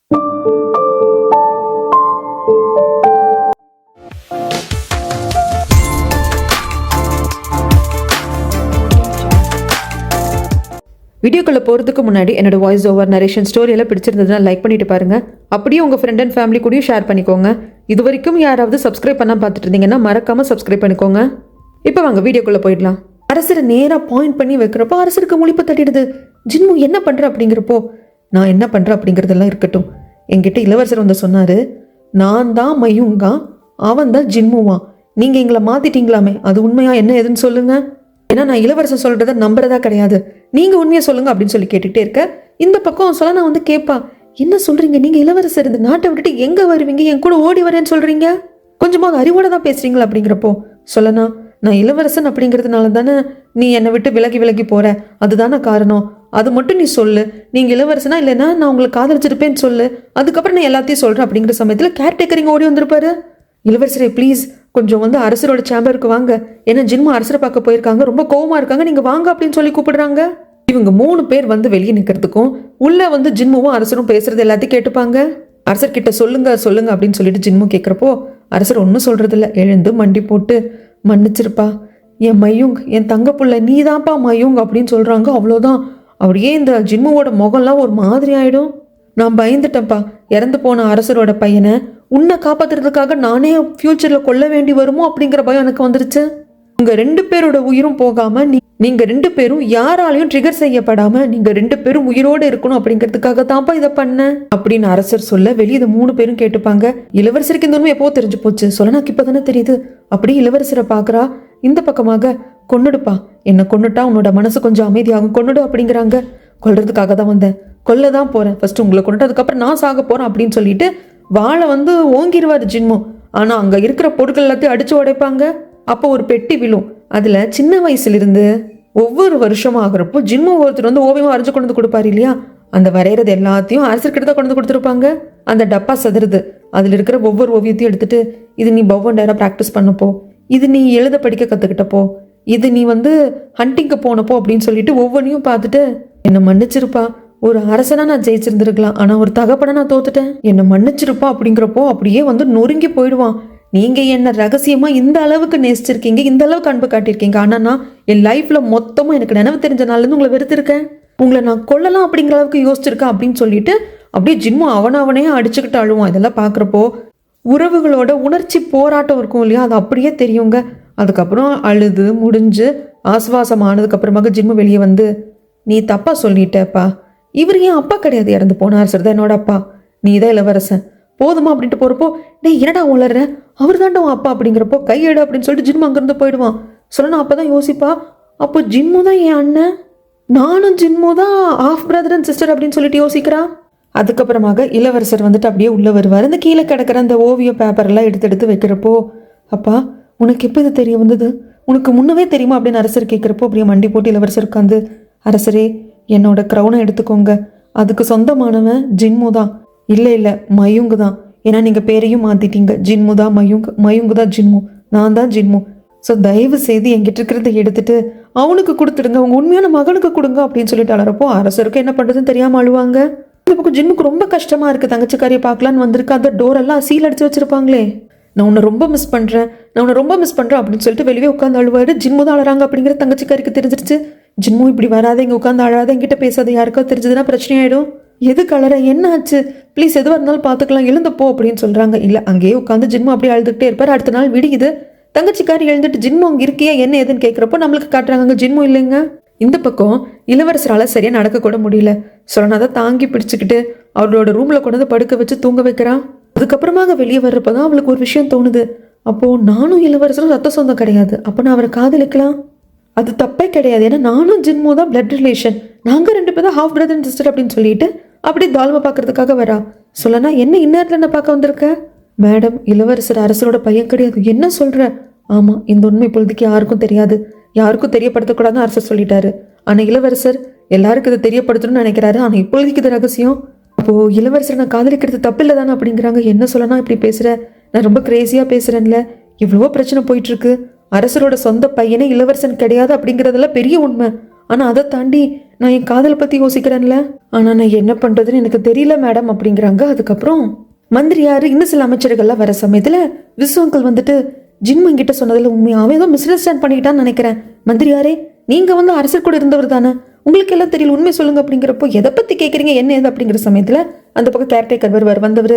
வீடியோக்குள்ளே போகிறதுக்கு முன்னாடி என்னோட வாய்ஸ் ஓவர் நரேஷன் ஸ்டோரியெல்லாம் பிடிச்சிருந்ததுன்னா லைக் பண்ணிட்டு பாருங்க. அப்படியே உங்கள் ஃப்ரெண்ட் அண்ட் ஃபேமிலி கூடயும் ஷேர் பண்ணிக்கோங்க. இது வரைக்கும் யாராவது சப்ஸ்கிரைப் பண்ணால் பார்த்துட்டு இருந்தீங்கன்னா மறக்காமல் சப்ஸ்கிரைப் பண்ணிக்கோங்க. இப்போ வாங்க வீடியோக்குள்ளே போயிடலாம். அரசரை நேராக பாயிண்ட் பண்ணி வைக்கிறப்போ அரசருக்கு முழிப்பு தட்டிடுது. ஜின்மு என்ன பண்ணுற அப்படிங்கிறப்போ, நான் என்ன பண்ணுறேன் அப்படிங்கிறதெல்லாம் இருக்கட்டும், என்கிட்ட இளவரசர் வந்து சொன்னார், நான் தான் மயூங்கா, அவன் தான் ஜின்முவான், நீங்கள் எங்களை மாற்றிட்டீங்களாமே, அது உண்மையா என்ன ஏதுன்னு சொல்லுங்கள். ஏன்னா நான் இளவரசர் சொல்கிறத நம்புறதா கிடையாது, நீங்கள் உண்மையை சொல்லுங்கள் அப்படின்னு சொல்லி கேட்டுக்கிட்டே இருக்க. இந்த பக்கம் சொல்ல நான் வந்து கேட்பா, என்ன சொல்கிறீங்க, நீங்கள் இளவரசர் இந்த நாட்டை விட்டுட்டு எங்கே வருவீங்க, என் கூட ஓடி வரேன்னு சொல்கிறீங்க, கொஞ்சமாக அறிவோட தான் பேசுகிறீங்களா அப்படிங்கிறப்போ, சொல்லனா நான் இளவரசன் அப்படிங்கிறதுனால தானே நீ என்னை விட்டு விலகி விலகி போகிற, அதுதானே காரணம், அது மட்டும் நீ சொல்லு, நீங்கள் இளவரசனா இல்லைன்னா நான் உங்களை காதலிச்சிருப்பேன்னு சொல்லு, அதுக்கப்புறம் நான் எல்லாத்தையும் சொல்கிறேன் அப்படிங்கிற சமயத்தில் கேர்டேக்கரிங்க ஓடி வந்திருப்பாரு. இளவரசரே ப்ளீஸ் கொஞ்சம் வந்து அரசரோட சேம்பருக்கு வாங்க, ஏன்னா ஜின்மு அரசரை பார்க்க போயிருக்காங்க, ரொம்ப கோவமாக இருக்காங்க, நீங்கள் வாங்க அப்படின்னு சொல்லி கூப்பிடுறாங்க. இவங்க 3 பேர் வந்து வெளியே நிற்கிறதுக்கும் உள்ளே வந்து ஜின்முவும் அரசரும் பேசுறது எல்லாத்தையும் கேட்டுப்பாங்க. அரசர்கிட்ட சொல்லுங்க சொல்லுங்க அப்படின்னு சொல்லிட்டு ஜின்மு கேட்குறப்போ அரசர் ஒன்றும் சொல்கிறதில்ல, எழுந்து மண்டி போட்டு மன்னிச்சிருப்பா, என் மயூங், என் தங்க புள்ள நீ தான்ப்பா மயூங் அப்படின்னு சொல்கிறாங்க. அவ்வளோதான், அப்படியே இந்த ஜின்முவோட முகம்லாம் ஒரு மாதிரி ஆகிடும். நான் பயந்துட்டேன்ப்பா, இறந்து போன அரசரோட பையனை உன்னை காப்பாத்துறதுக்காக நானே ஃபியூச்சரில் கொல்ல வேண்டி வருமோ அப்படிங்கிற பயம் எனக்கு வந்துருச்சு. உங்கள் 2 பேரோட உயிரும் போகாமல் நீங்கள் 2 பேரும் யாராலையும் ட்ரிகர் செய்யப்படாமல் நீங்கள் 2 பேரும் உயிரோடு இருக்கணும் அப்படிங்கிறதுக்காக தான்ப்பா இதை பண்ணேன் அப்படின்னு அரசர் சொல்ல வெளியே இதை 3 பேரும் கேட்டுப்பாங்க. இளவரசருக்கு இந்த உண்மை எப்போ தெரிஞ்சு போச்சு, சொல்லனாக்கு இப்போ தானே தெரியுது. அப்படியே இளவரசரை பார்க்குறா. இந்த பக்கமாக கொன்னுடுப்பா, என்னை கொன்னுட்டா உன்னோட மனசு கொஞ்சம் அமைதியாகும், கொன்னுடு அப்படிங்கிறாங்க. கொல்றதுக்காக தான் வந்தேன், கொல்ல தான் போகிறேன், ஃபர்ஸ்ட் உங்களை கொண்டுட்டு அதுக்கப்புறம் நான் சாக போகிறேன் அப்படின்னு சொல்லிட்டு வாழை வந்து ஓங்கிடுவார் ஜின்மு. ஆனால் அங்கே இருக்கிற பொருட்கள் எல்லாத்தையும் அடித்து உடைப்பாங்க. அப்போ ஒரு பெட்டி விழும். அதில் சின்ன வயசுலேருந்து ஒவ்வொரு வருஷமும் ஆகிறப்போ ஜின்மு ஒருத்தர் வந்து ஓவியமாக வரைஞ்சு கொண்டு வந்து கொடுப்பாரு இல்லையா, அந்த வரைகிறது எல்லாத்தையும் அரசர்கிட்ட தான் கொண்டு வந்து கொடுத்துருப்பாங்க. அந்த டப்பா சதுருது, அதில் இருக்கிற ஒவ்வொரு ஓவியத்தையும் எடுத்துட்டு, இது நீ பவண்டராக ப்ராக்டிஸ் பண்ணப்போ, இது நீ எழுத படிக்க கற்றுக்கிட்டப்போ, இது நீ வந்து ஹண்டிங்க்கு போனப்போ அப்படின்னு சொல்லிட்டு ஒவ்வொன்றையும் பார்த்துட்டு, என்னை மன்னிச்சிருப்பா, ஒரு அரசனா நான் ஜெயிச்சிருந்துருக்கலாம், ஆனால் ஒரு தகப்பனை நான் தோத்துட்டேன், என்னை மன்னிச்சிருப்பா அப்படிங்கிறப்போ அப்படியே வந்து நொறுங்கி போயிடுவான். நீங்கள் என்ன ரகசியமாக இந்த அளவுக்கு நேசிச்சிருக்கீங்க, இந்த அளவுக்கு அன்பு காட்டியிருக்கீங்க, ஆனால் நான் என் லைஃப்பில் மொத்தமாக எனக்கு நினைவு தெரிஞ்ச நாள்லேருந்து உங்களை வெறுத்திருக்கேன், உங்களை நான் கொல்லலாம் அப்படிங்கிற அளவுக்கு யோசிச்சிருக்கேன் அப்படின்னு சொல்லிட்டு அப்படியே ஜின்மு அவனே அடிச்சுக்கிட்டு அழுவான். இதெல்லாம் பார்க்குறப்போ உறவுகளோட உணர்ச்சி போராட்டம் இருக்கும் இல்லையா, அது அப்படியே தெரியுங்க. அதுக்கப்புறம் அழுது முடிஞ்சு ஆசுவாசம் ஆனதுக்கப்புறமாக ஜின்மு வெளியே வந்து, நீ தப்பாக சொல்லிட்டப்பா, இவர் என் அப்பா கிடையாது, இறந்து போன அரசர் தான் என்னோட அப்பா, நீ தான் இளவரசன், போதுமா அப்படின்ட்டு போகிறப்போ, டேய் என்னடா உளர்ற, அவர் தான்டா உன் அப்பா அப்படிங்கிறப்போ கையெடு அப்படின்னு சொல்லிட்டு ஜின்மு அங்கேருந்து போயிடுவான். சொல்லணும் அப்போ தான் யோசிப்பா, அப்போ ஜின்மு தான் என் அண்ணன், நானும் ஜின்மு தான் ஆஃப் பிரதர் அண்ட் சிஸ்டர் அப்படின்னு சொல்லிட்டு யோசிக்கிறா. அதுக்கப்புறமாக இளவரசர் வந்துட்டு அப்படியே உள்ளே வருவார். அந்த கீழே கிடக்கிற அந்த ஓவிய பேப்பரெல்லாம் எடுத்து வைக்கிறப்போ, அப்பா உனக்கு எப்போ இது தெரிய வந்தது, உனக்கு முன்னவே தெரியுமா அப்படின்னு அரசர் கேட்குறப்போ அப்படியே மண்டி போட்டு இளவரசர் உட்காந்து, அரசரே என்னோட க்ரௌனை எடுத்துக்கோங்க, அதுக்கு சொந்தமானவன் ஜின்மு தான், இல்லை மயூங்கு தான், ஏன்னா நீங்கள் பேரையும் மாற்றிட்டீங்க, ஜின்மு தான் மயூங்கு தான் ஜின்மு, நான் தான் ஜின்மு, ஸோ தயவு செய்து என்கிட்ட இருக்கிறத எடுத்துட்டு அவனுக்கு கொடுத்துடுங்க, உங்கள் உண்மையான மகனுக்கு கொடுங்க அப்படின்னு சொல்லிட்டு அழறப்போ அரசருக்கு என்ன பண்ணுறதுன்னு தெரியாமல் அழுவாங்க. இந்த பக்கம் ஜின்முக்கு ரொம்ப கஷ்டமாக இருக்குது, தங்கச்சிக்காரியை பார்க்கலான்னு வந்திருக்கு, அந்த டோரெல்லாம் சீல் அடித்து வச்சுருப்பாங்களே, நான் உன்னை ரொம்ப மிஸ் பண்ணுறேன் அப்படின்னு சொல்லிட்டு வெளியே உட்காந்து அழுவாரு. ஜின்மு தான் அழறாங்க அப்படிங்கிற தங்கச்சிக்காரிக்கு தெரிஞ்சிருச்சு. ஜின்மு இப்படி வராத, இங்கே உட்காந்து அழாத, என்கிட்ட பேசாத, யாருக்கோ தெரிஞ்சதுன்னா பிரச்சனை ஆகிடும், எது கலர என்ன ஆச்சு ப்ளீஸ், எதுவாக இருந்தாலும் பார்த்துக்கலாம், எழுந்தப்போ அப்படின்னு சொல்கிறாங்க. இல்லை அங்கேயே உட்காந்து ஜின்மு அப்படியே அழுதுகிட்டே இருப்பார். அடுத்த நாள் விடியுது, தங்கச்சிக்காரி எழுந்துட்டு ஜின்மு அங்கே இருக்கியா என்ன ஏதுன்னு கேட்குறப்போ நம்மளுக்கு காட்டுறாங்க அங்கே ஜின்மு இல்லைங்க. இந்த பக்கம் இளவரசரால் சரியாக நடக்கக்கூட முடியல. சொன்னதை தாங்கி பிடிச்சிக்கிட்டு அவளோட ரூமில் கொண்டு வந்து படுக்க வச்சு தூங்க வைக்கிறான். அதுக்கப்புறமாக வெளியே வர்றப்போ தான் அவளுக்கு ஒரு விஷயம் தோணுது, அப்போது நானும் இளவரசரும் ரத்த சொந்தம் கிடையாது, அப்போ நான் அவரை காதலிக்கலாம், அது தப்பே கிடையாது, ஏன்னா நானும் ஜின்மு தான் பிளட் ரிலேஷன், நாங்கள் 2 பேர் தான் ஹாஃப் பிரதர் அண்ட் சிஸ்டர் அப்படின்னு சொல்லிட்டு அப்படி தால்மா பார்க்கறதுக்காக வரா. சொல்லனா என்ன இந்நேரத்தில் என்ன பார்க்க வந்திருக்க, மேடம் இளவரசர் அரசரோட பையன் கிடையாது, என்ன சொல்கிற, ஆமாம் இந்த உண்மை இப்பொழுதுக்கு யாருக்கும் தெரியாது, யாருக்கும் தெரியப்படுத்தக்கூடாதுன்னு அரசர் சொல்லிட்டாரு, ஆனால் இளவரசர் எல்லாருக்கும் இதை தெரியப்படுத்தணும்னு நினைக்கிறாரு, ஆனால் இப்பொழுதுக்கு இது ரகசியம், அப்போது இளவரசர் நான் காதலிக்கிறது தப்பில்லை தானே அப்படிங்கிறாங்க. என்ன சொல்லனா இப்படி பேசுகிற, நான் ரொம்ப கிரேசியாக பேசுகிறேன்ல, இவ்வளவோ பிரச்சனை போயிட்டுருக்கு, அரசரோட சொந்த பையனே இளவரசன் கிடையாது அப்படிங்கிறதெல்லாம் பெரிய உண்மை, ஆனால் அதை தாண்டி நான் என் காதலை பற்றி யோசிக்கிறேன்ல. ஆனால் நான் என்ன பண்ணுறதுன்னு எனக்கு தெரியல மேடம் அப்படிங்கிறாங்க. அதுக்கப்புறம் மந்திரியார் இன்னும் சில அமைச்சர்கள்லாம் வர சமயத்தில் விசு அங்கிள் வந்துட்டு ஜின்மன் கிட்ட சொன்னதில் உண்மையாகவே ஏதோ மிஸ் அண்டர்ஸ்டாண்ட் பண்ணிக்கிட்டான்னு நினைக்கிறேன். மந்திரியாரே, நீங்கள் வந்து அரசர் கூட இருந்தவர் தானே, உங்களுக்கு எல்லாம் தெரியல, உண்மை சொல்லுங்க அப்படிங்கிறப்போ எதை பற்றி கேட்குறீங்க என்ன ஏது அப்படிங்கிற சமயத்தில் அந்த பக்கம் கேர்டேக்கர் வருவார். வந்தவர்,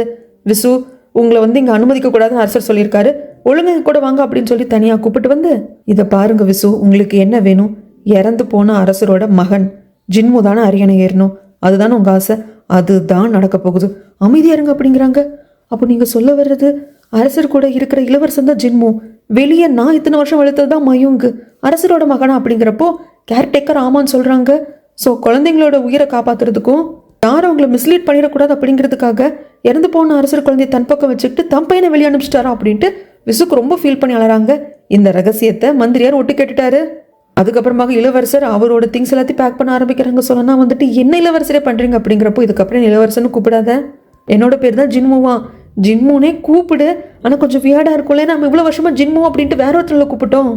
விசு உங்களை வந்து இங்கே அனுமதிக்க கூடாதுன்னு அரசர் சொல்லியிருக்காரு, ஒழுங்கு கூட வாங்க அப்படின்னு சொல்லி தனியாக கூப்பிட்டு வந்து, இதை பாருங்க விசு, உங்களுக்கு என்ன வேணும்? இறந்து போன அரசரோட மகன் ஜின்மு தானே அரியணை ஏறணும், அதுதானே உங்கள் ஆசை, அதுதான் நடக்க போகுது, அமைதியா இருங்க அப்படிங்கிறாங்க. அப்போ நீங்கள் சொல்ல வர்றது அரசர் கூட இருக்கிற இளவரசன் தான் ஜின்மு, வெளியே நான் இத்தனை வருஷம் வளர்த்தது தான் மயூங்கு, அரசரோட மகனா அப்படிங்கிறப்போ கேர்டேக்கர் ஆமான்னு சொல்கிறாங்க. ஸோ குழந்தைங்களோட உயிரை காப்பாற்றுறதுக்கும் யாரும் அவங்களை மிஸ்லீட் பண்ணிடக்கூடாது அப்படிங்கிறதுக்காக இறந்து போன அரசர் குழந்தைய தன் பக்கம் வச்சுக்கிட்டு தம் பையனை வெளியே அனுப்பிச்சிட்டாரா அப்படின்ட்டு விசுக்கு ரொம்ப ஃபீல் பண்ணி அழறாங்க. இந்த ரகசியத்தை மந்திரியார் ஒட்டு கேட்டுட்டாரு. அதுக்கப்புறமாக இளவரசர் அவரோட திங்ஸ் எல்லாத்தையும் பேக் பண்ண ஆரம்பிக்கிறாங்க. சொல்லனா வந்துட்டு என்ன இளவரசரே பண்ணுறீங்க அப்படிங்கிறப்போ, இதுக்கப்புறம் இளவரசர்னு கூப்பிடாத, என்னோட பேர் தான் ஜின்முவா, ஜின்முனே கூப்பிடு, ஆனால் கொஞ்சம் வியாடாக இருக்கும்ல, நம்ம இவ்வளோ வருஷமாக ஜின்மு அப்படின்ட்டு வேற ஒருத்தரில் கூப்பிட்டோம்,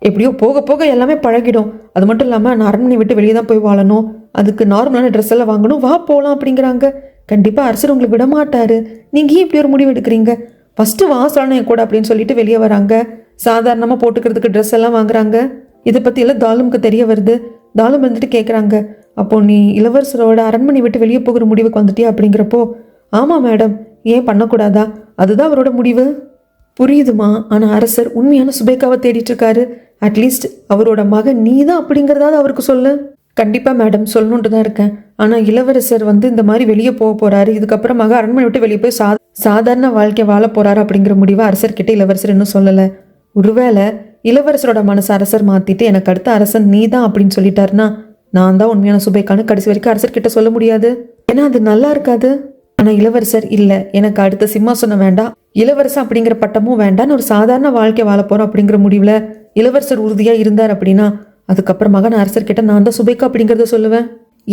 எப்படியோ போக போக எல்லாமே பழகிடும். அது மட்டும் இல்லாமல் நான் அரண்மனை விட்டு வெளியே தான் போய் வாழணும், அதுக்கு நார்மலான ட்ரெஸ் எல்லாம் வாங்கணும், வா போகலாம் அப்படிங்கிறாங்க. கண்டிப்பாக அரசர் உங்களுக்கு விட மாட்டார், நீங்கள் ஏன் இப்படி ஒரு முடிவு எடுக்கிறீங்க, ஃபஸ்ட்டு வா சொல்லணும் என் கூட அப்படின்னு சொல்லிட்டு வெளியே வராங்க. சாதாரணமாக போட்டுக்கிறதுக்கு ட்ரெஸ் எல்லாம் வாங்குறாங்க. இதை பற்றி எல்லாம் தாலுமுக்கு தெரிய வருது. தாலும் வந்துட்டு கேட்குறாங்க, அப்போ நீ இளவரசரோட அரண்மனை விட்டு வெளியே போகிற முடிவுக்கு வந்துட்டியா அப்படிங்கிறப்போ, ஆமாம் மேடம், ஏன் பண்ணக்கூடாதா, அதுதான் அவரோட முடிவு. புரியுதுமா, ஆனால் அரசர் உண்மையான சுபேக்காவை தேடிட்டு இருக்காரு, அட்லீஸ்ட் அவரோட மகன் நீ தான் அப்படிங்கிறதாவது அவருக்கு சொல்லு. கண்டிப்பாக மேடம், சொல்லணுன்ட்டு தான் இருக்கேன், ஆனால் இளவரசர் வந்து இந்த மாதிரி வெளியே போக போகிறாரு, இதுக்கப்புறமாக அரண்மனை விட்டு வெளியே போய் சாதாரண வாழ்க்கை வாழ போகிறாரு அப்படிங்கிற முடிவை அரசர்கிட்ட இளவரசர் இன்னும் சொல்லலை. ஒருவேளை இளவரசரோட மனசு அரசர் மாற்றிட்டு எனக்கு அடுத்த அரசன் நீ தான் அப்படின்னு சொல்லிட்டாருன்னா, நான் தான் உண்மையான சுபேக்கான்னு கடைசி வரைக்கும் அரசர்கிட்ட சொல்ல முடியாது, ஏன்னா அது நல்லா இருக்காது. ஆனால் இளவரசர் இல்லை, எனக்கு அடுத்த சிம்மாசனம் வேண்டாம், இளவரசன் அப்படிங்கிற பட்டமும் வேண்டான்னு ஒரு சாதாரண வாழ்க்கை வாழ போகிறோம் அப்படிங்கிற முடிவில் இளவரசர் உறுதியாக இருந்தார் அப்படின்னா, அதுக்கப்புறமாக நான் அரசர்கிட்ட நான் தான் சுபேக்கா அப்படிங்கிறத சொல்லுவேன்.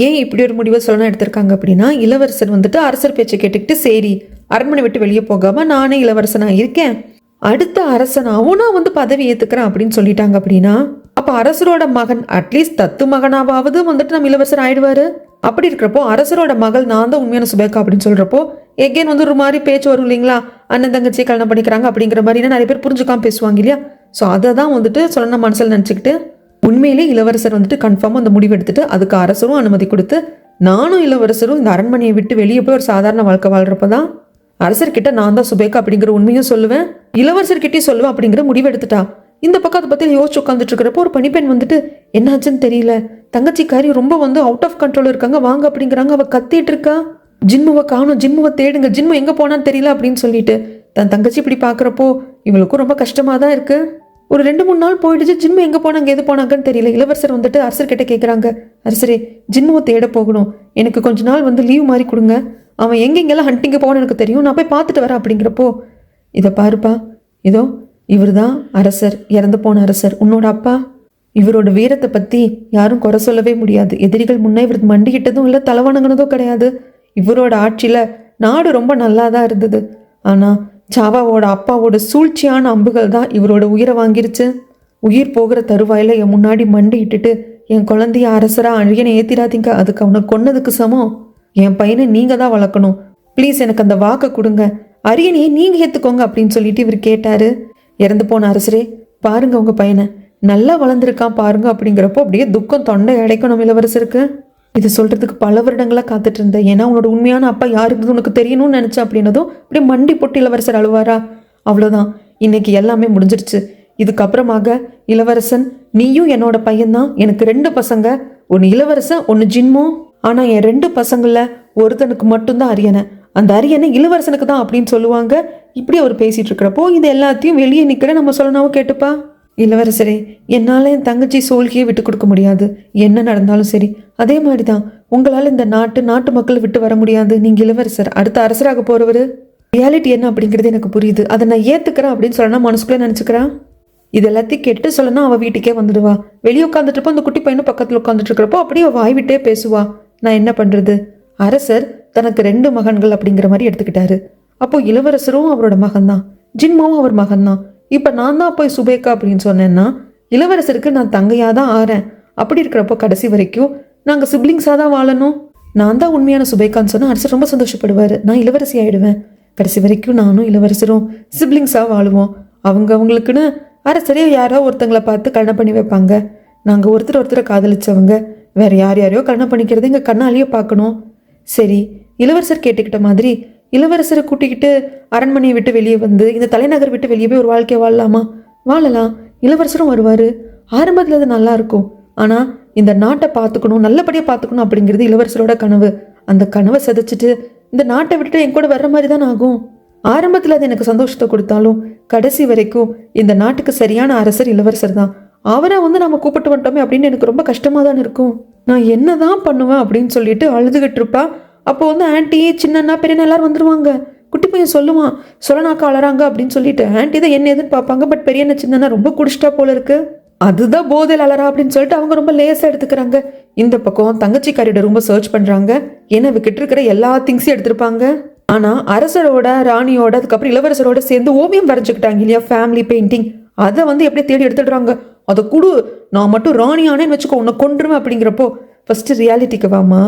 ஏன் இப்படி ஒரு முடிவை சொல்லணும் எடுத்திருக்காங்க அப்படின்னா, இளவரசர் வந்துட்டு அரசர் பேச்சை கேட்டுக்கிட்டு சரி அரண்மனை விட்டு வெளியே போகாமல் நானே இளவரசனாக இருக்கேன், அடுத்த அரசனாகவும் நான் வந்து பதவி ஏற்றுக்கிறேன் அப்படின்னு சொல்லிட்டாங்க அப்படின்னா, அப்போ அரசரோட மகன் அட்லீஸ்ட் தத்து மகனாவது வந்துட்டு நம்ம இளவரசர் ஆயிடுவாரு. அப்படி இருக்கிறப்போ அரசரோட மகள் நான் தான் உண்மையான சுபேக்கா அப்படின்னு சொல்கிறப்போ எகேன் வந்து ஒரு மாதிரி பேச்சு வரும் இல்லைங்களா, அண்ணன் தங்கச்சி கல்யாணம் பண்ணிக்கிறாங்க அப்படிங்கிற மாதிரி நிறைய பேர் புரிஞ்சுக்காம பேசுவாங்க இல்லையா. ஸோ அதை தான் வந்துட்டு சொல்லணும் மனசில் நினச்சிக்கிட்டு உண்மையிலே இளவரசர் வந்துட்டு கன்ஃபார்மாக அந்த முடிவு எடுத்துட்டு அதுக்கு அரசரும் அனுமதி கொடுத்து நானும் இளவரசரும் இந்த அரண்மனையை விட்டு வெளியே போய் ஒரு சாதாரண வாழ்க்கை வாழ்கிறப்ப தான் அரசர்கிட்ட நான் தான் சுபேக்கா அப்படிங்கிற உண்மையும் சொல்லுவேன், இளவரசர்கிட்டையும் சொல்லுவேன் அப்படிங்கிற முடிவு எடுத்துட்டா. இந்த பக்கம் அதை பற்றி யோசிச்சு உட்காந்துட்டு இருக்கிறப்போ ஒரு பணிப்பெண் வந்துட்டு என்னாச்சுன்னு தெரியல, தங்கச்சிக்காரி ரொம்ப வந்து அவுட் ஆஃப் கண்ட்ரோல் இருக்காங்க வாங்க அப்படிங்கிறாங்க. அவள் கத்திட்டு இருக்கா, ஜின்முவை காணும், ஜின்முவை தேடுங்க, ஜின்மு எங்கே போனான்னு தெரியல அப்படின்னு சொல்லிட்டு தன் தங்கச்சி இப்படி பார்க்குறப்போ இவளுக்கும் ரொம்ப கஷ்டமாக தான் இருக்கு. ஒரு 2-3 நாள் போயிடுச்சு, ஜின்மு எங்கே போனாங்க எது போனாங்கன்னு தெரியல. இளவரசர் வந்துட்டு அரசர்கிட்ட கேட்குறாங்க, அரசரே ஜின்முவை தேட போகணும், எனக்கு கொஞ்ச நாள் வந்து லீவ் மாதிரி கொடுங்க, அவன் எங்கெங்கெல்லாம் ஹண்டிங்க போகணும்னு எனக்கு தெரியும், நான் போய் பார்த்துட்டு வரேன் அப்படிங்கிறப்போ, இதை பாருப்பா, இதோ இவர் தான் அரசர், இறந்து போன அரசர், உன்னோட அப்பா, இவரோட வீரத்தை பற்றி யாரும் குறை சொல்லவே முடியாது, எதிரிகள் முன்னே இவர் மண்டிக்கிட்டதும் இல்லை தலைவணங்கினதும் கிடையாது, இவரோட ஆட்சியில் நாடு ரொம்ப நல்லா தான் இருந்தது, ஆனால் ஜாவாவோட அப்பாவோட சூழ்ச்சியான அம்புகள் தான் இவரோட உயிரை வாங்கிருச்சு, உயிர் போகிற தருவாயில் என் முன்னாடி மண்டிக்கிட்டுட்டு என் குழந்தைய அரசராக அழியனை ஏற்றிடாதீங்க, அதுக்கு அவனை கொன்னதுக்கு சமம், என் பையனை நீங்கள் தான் வளர்க்கணும், ப்ளீஸ் எனக்கு அந்த வாக்கை கொடுங்க, அரியணையை நீங்கள் ஏற்றுக்கோங்க அப்படின்னு சொல்லிட்டு இவர் கேட்டார். இறந்து போன அரசரே பாருங்க உங்கள் பையனை நல்லா வளர்ந்துருக்கான் பாருங்க அப்படிங்கிறப்போ அப்படியே துக்கம் தொண்டை அடைக்கணும் இளவரசருக்கு. இது சொல்கிறதுக்கு பல வருடங்களாக காத்துட்டு இருந்தேன், ஏன்னா உன்னோட உண்மையான அப்பா யாருக்குது உனக்கு தெரியணும்னு நினச்சேன் அப்படின்னதும் அப்படியே மண்டி போட்டு இளவரசர் அழுவாரா. அவ்வளோதான், இன்னைக்கு எல்லாமே முடிஞ்சிடுச்சு, இதுக்கப்புறமாக இளவரசன் நீயும் என்னோட பையன்தான், எனக்கு 2 பசங்க, ஒன்று இளவரசன் ஒன்று ஜின்மு, ஆனால் என் 2 பசங்களில் ஒருத்தனுக்கு மட்டும்தான் அரியணை, அந்த அரியணை இளவரசனுக்கு தான் அப்படின்னு சொல்லுவாங்க. இப்படி அவர் பேசிகிட்டு இருக்கிறப்போ இது எல்லாத்தையும் வெளியே நிற்கிற நம்ம சொல்லனாவும் கேட்டுப்பா. இளவரசரே, என்னால் என் தங்கச்சி சோல்கியை விட்டு கொடுக்க முடியாது, என்ன நடந்தாலும் சரி, அதே மாதிரி தான் உங்களால் இந்த நாட்டு மக்களை விட்டு வர முடியாது, நீங்கள் இளவரசர், அடுத்த அரசராக போகிறவர், ரியாலிட்டி என்ன அப்படிங்கிறது எனக்கு புரியுது, அதை நான் ஏற்றுக்கிறேன் அப்படின்னு சொல்லனா மனசுக்குள்ளே நினச்சிக்கிறான். இது எல்லாத்தையும் கேட்டு சொல்லனா அவள் வீட்டுக்கே வந்துடுவா. வெளியே உட்காந்துட்டுப்போ அந்த குட்டி பையனும் பக்கத்தில் உட்காந்துட்டு இருக்கிறப்போ அப்படியே வாய் விட்டே பேசுவா. நான் என்ன பண்ணுறது, அரசர் தனக்கு 2 மகன்கள் அப்படிங்கிற மாதிரி எடுத்துக்கிட்டாரு, அப்போது இளவரசரும் அவரோட மகன்தான், ஜின்மாவும் அவர் மகன்தான், இப்போ நான் தான் போய் சுபேக்கா அப்படின்னு சொன்னேன்னா இளவரசருக்கு நான் தங்கையாக தான் ஆறேன், அப்படி இருக்கிறப்போ கடைசி வரைக்கும் நாங்கள் சிப்ளிங்ஸாக தான் வாழணும். நான் தான் உண்மையான சுபேகான்னு சொன்னால் அரசர் ரொம்ப சந்தோஷப்படுவார். நான் இளவரசி ஆயிடுவேன். கடைசி வரைக்கும் நானும் இளவரசரும் சிப்ளிங்ஸாக வாழுவோம். அவங்களுக்குன்னு அரசரே யாரோ ஒருத்தங்களை பார்த்து கல்யாணம் பண்ணி வைப்பாங்க. நாங்கள் ஒருத்தரை காதலிச்சவங்க வேற யாரையோ கல்யாணம் பண்ணிக்கிறது எங்கள் கண்ணாலேயே பார்க்கணும். சரி, இளவரசர் கேட்டுக்கிட்ட மாதிரி இளவரசரை கூட்டிக்கிட்டு அரண்மனையை விட்டு வெளியே வந்து இந்த தலைநகர் விட்டு வெளியே போய் ஒரு வாழ்க்கையை வாழலாமா? வாழலாம். இளவரசரும் வருவார். ஆரம்பத்தில் அது நல்லா இருக்கும். ஆனால் இந்த நாட்டை பார்த்துக்கணும், நல்லபடியாக பார்த்துக்கணும் அப்படிங்கிறது இளவரசரோட கனவு. அந்த கனவை சதைச்சிட்டு இந்த நாட்டை விட்டுட்டு என் கூட வர்ற மாதிரி தான் ஆகும். ஆரம்பத்தில் அது எனக்கு சந்தோஷத்தை கொடுத்தாலும் கடைசி வரைக்கும் இந்த நாட்டுக்கு சரியான அரசர் இளவரசர் தான். அவரை நம்ம கூப்பிட்டு வந்துட்டோமே அப்படின்னு எனக்கு ரொம்ப கஷ்டமாக தான் இருக்கும். நான் என்ன தான் பண்ணுவேன் அப்படின்னு சொல்லிட்டு அழுதுகிட்டு இருப்பா. அப்போ ஆன்ட்டி, சின்னண்ணா, பெரியண்ணா எல்லாரும் வந்துருவாங்க. குட்டி பையன் சொல்லுவான், சொல்லனாக்கா அழறாங்க அப்படின்னு சொல்லிட்டு ஆன்ட்டி தான் என்ன எதுன்னு பார்ப்பாங்க. பட் பெரியண்ணா சின்னண்ணா ரொம்ப குடிச்சிட்டா போல இருக்கு, அதுதான் போதையில் அலறா அப்படின்னு சொல்லிட்டு அவங்க ரொம்ப லேசாக எடுத்துக்கிறாங்க. இந்த பக்கம் தங்கச்சிக்காரியோட ரொம்ப சர்ச் பண்ணுறாங்க. ஏன்னா விக்கிட்டு இருக்கிற எல்லா திங்ஸையும் எடுத்திருப்பாங்க. ஆனால் அரசரோட, ராணியோட, அதுக்கப்புறம் இளவரசரோட சேர்ந்து ஓவியம் வரைஞ்சிக்கிட்டாங்க இல்லையா, ஃபேமிலி பெயிண்டிங். அதை எப்படி தேடி எடுத்துடுறாங்க. அதை கொடு, நான் மட்டும் ராணி ஆனேன்னு வச்சுக்கோ, உன்னை கொண்டுருவேன் அப்படிங்கிறப்போ ஃபர்ஸ்ட் ரியாலிட்டிக்கு வாமா.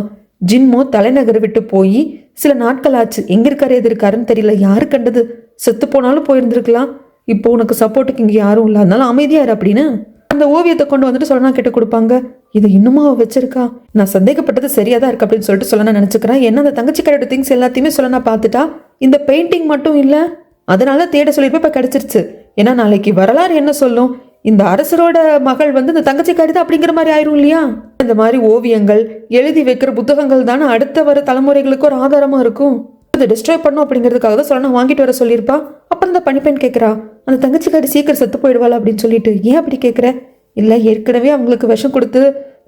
ஜின்மோ தலைநகரை விட்டு போய் சில நாட்கள் ஆச்சு. எங்கே இருக்காரு எது இருக்காருன்னு தெரியல. யாரு கண்டது? செத்து போனாலும் போயிருந்துருக்கலாம். இப்போ உனக்கு சப்போர்ட்டுக்கு இங்கே யாரும் இல்லை, அதனால அமைதியாரு அப்படின்னு அந்த ஓவியத்தை கொண்டு வந்துட்டு சொல்லனா கேட்டு கொடுப்பாங்க. இது இன்னுமா வச்சிருக்கா? நான் சந்தேகப்பட்டது சரியா தான் இருக்கு அப்படின்னு சொல்லிட்டு சொல்லனா நினைச்சுக்கிறேன். ஏன்னா அந்த தங்கச்சிக்காரோட திங்ஸ் எல்லாத்தையுமே சொல்லனா பார்த்துட்டா இந்த பெயிண்டிங் மட்டும் இல்லை, அதனால தேட சொல்லிட்டு இப்போ கிடைச்சிருச்சு. ஏன்னா நாளைக்கு வரலாறு என்ன சொல்லும், இந்த அரசரோட மகள் இந்த தங்கச்சிக்காரி தான் அப்படிங்கிற மாதிரி ஆயிரும் இல்லையா. இந்த மாதிரி ஓவியங்கள், எழுதி வைக்கிற புத்தகங்கள் தானே அடுத்த வர தலைமுறைகளுக்கு ஒரு ஆதாரமா இருக்கும். அதை டிஸ்ட்ராய் பண்ணும் அப்படிங்கிறதுக்காக தான் சொல்லணும் வாங்கிட்டு வர சொல்லியிருப்பா. அப்புறம் இந்த பனிப்பெண் கேட்குறா, அந்த தங்கச்சிக்காரி சீக்கிரம் செத்து போயிடுவாள் அப்படின்னு சொல்லிட்டு. ஏன் அப்படி கேட்குற? இல்லை, ஏற்கனவே அவங்களுக்கு விஷம் கொடுத்து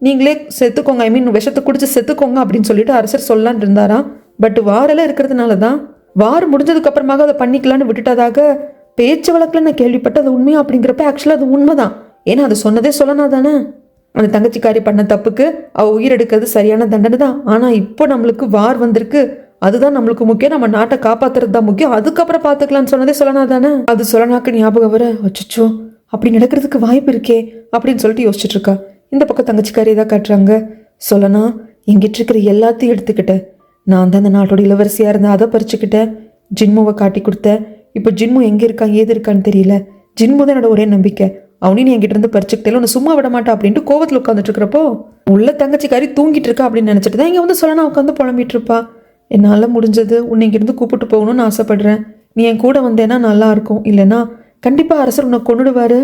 நீங்களே செத்துக்கோங்க, ஐ மீன் விஷத்தை குடிச்சு செத்துக்கோங்க அப்படின்னு சொல்லிட்டு அரசர் சொல்லலான் இருந்தாராம். பட் வாரெல்லாம் இருக்கிறதுனால தான், வார் முடிஞ்சதுக்கு அப்புறமாக அதை பண்ணிக்கலான்னு விட்டுட்டதாக பேச்சு வழக்கில் நான் கேள்விப்பட்டு அது உண்மையா அப்படிங்கிறப்ப ஆக்சுவலாக அது உண்மைதான். ஏன்னா அது சொன்னதே சொல்லனா தானே. அந்த தங்கச்சிக்காரி பண்ண தப்புக்கு அவள் உயிர் எடுக்கிறது சரியான தண்டனை தான். ஆனால் இப்போ நம்மளுக்கு வார் வந்திருக்கு, அதுதான் நம்மளுக்கு முக்கியம், நம்ம நாட்டை காப்பாத்துறது தான் முக்கியம், அதுக்கப்புறம் பார்த்துக்கலான்னு சொன்னதே சொல்லனா தானே. அது சொல்லனாக்கு ஞாபகம் வர, அச்சோ அப்படி நடக்கிறதுக்கு வாய்ப்பு இருக்கே அப்படின்னு சொல்லிட்டு யோசிச்சுட்டு இருக்கா. இந்த பக்கம் தங்கச்சிக்காரி தான் காட்டுறாங்க. சொல்லனா, எங்கிட்ட இருக்கிற எல்லாத்தையும் எடுத்துக்கிட்டேன், நான் தான் அந்த நாட்டோட இளவரசியாக இருந்தேன், அதை பறிச்சுக்கிட்டேன், ஜின்முவை காட்டி கொடுத்தேன். இப்போ ஜின்மு எங்கே இருக்கான் ஏது இருக்கான்னு தெரியல. ஜின்மு தான் என்னோட ஒரே நம்பிக்கை, அவனையும் என்கிட்ட இருந்து பறிச்சுக்கிட்டே உன்னை சும்மா விட மாட்டா அப்படின்ட்டு கோவத்தில் உட்காந்துட்டு இருக்கிறப்போ உள்ள தங்கச்சிக்காரி தூங்கிட்டு இருக்கா அப்படின்னு நினச்சிட்டு தான் இங்கே சொல்லனா உட்காந்து புலம்பிட்டு இருப்பா. என்னால் முடிஞ்சது உன்னை இங்கிருந்து கூப்பிட்டு போகணும்னு ஆசைப்படுறேன். நீ என் கூட வந்தேன்னா நல்லா இருக்கும், இல்லைன்னா கண்டிப்பாக அரசர் உன்னை கொண்டுடுவாரு.